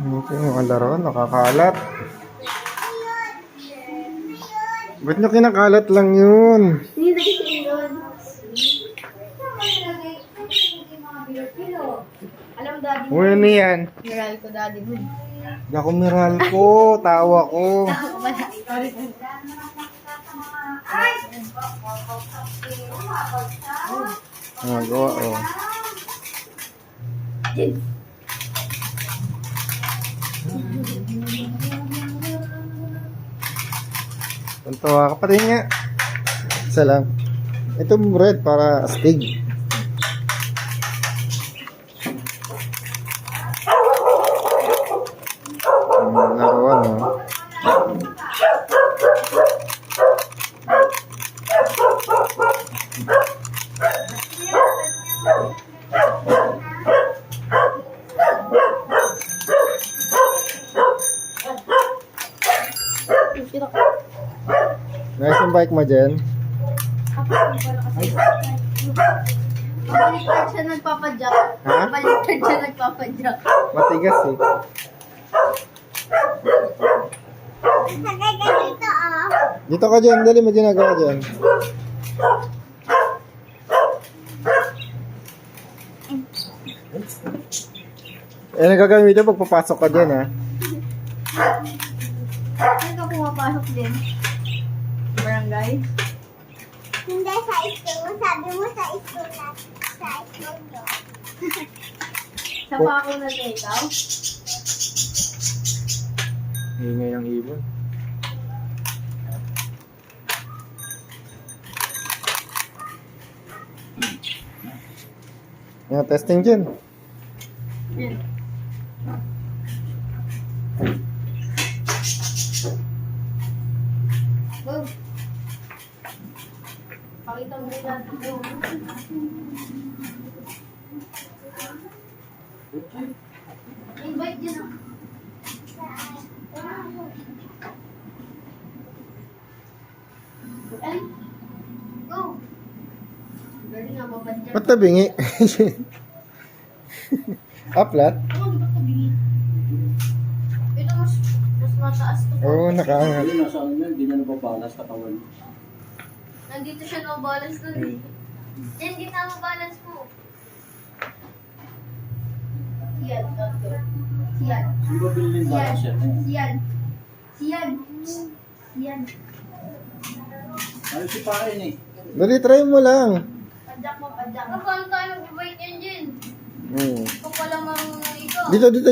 Okay, mga laro, nakakalat. Ba't nyo kinakalat lang yun? Alam, daddy. Uy, ano yan? Miral ko, daddy mo. Naku, miral ko. Tawa ko. Magawa, oh. Tuntua ka pa rin nga. Isa lang. Ito bread para astig. Laruan, no? Nice yung bike mo dyan. Baliktad siya nagpapadyak. Ha? Baliktad siya nagpapadyak. Matigas eh. Dito ka dyan, dali mo ginagawa dyan. Eh, nagagawin dito pag papasok ka dyan, ha? Saan ka pumapasok din? Barangay? Hindi sa school. Sabi mo sa school na sa school nyo. Sa pako na din ikaw? Hingay ang ibon. Yung testing dyan. Yan. Go. Pakita mo rin natin yung invite din ako. Ay, go. Galing nga, babadyan. Ba't nabingi? Uplat? Ano, di ba tabingin? Ito mas mataas to. Oo, nakaangat. Hindi, nasa ano yan, hindi na nababalas katawan. Nandito siya no-balance nun eh. Yan, di na balance mo. Siyan, doctor. Siyan. Hindi ba bilhin yung balance yan? Siyan. Siyan. Siyan. Ayos si Pain eh. Dali, try mo lang. Padyak mo, padyak. Paano tayo mag-bite yan, Jen? Hmm. Kung wala marunong ikaw. Dito, dito.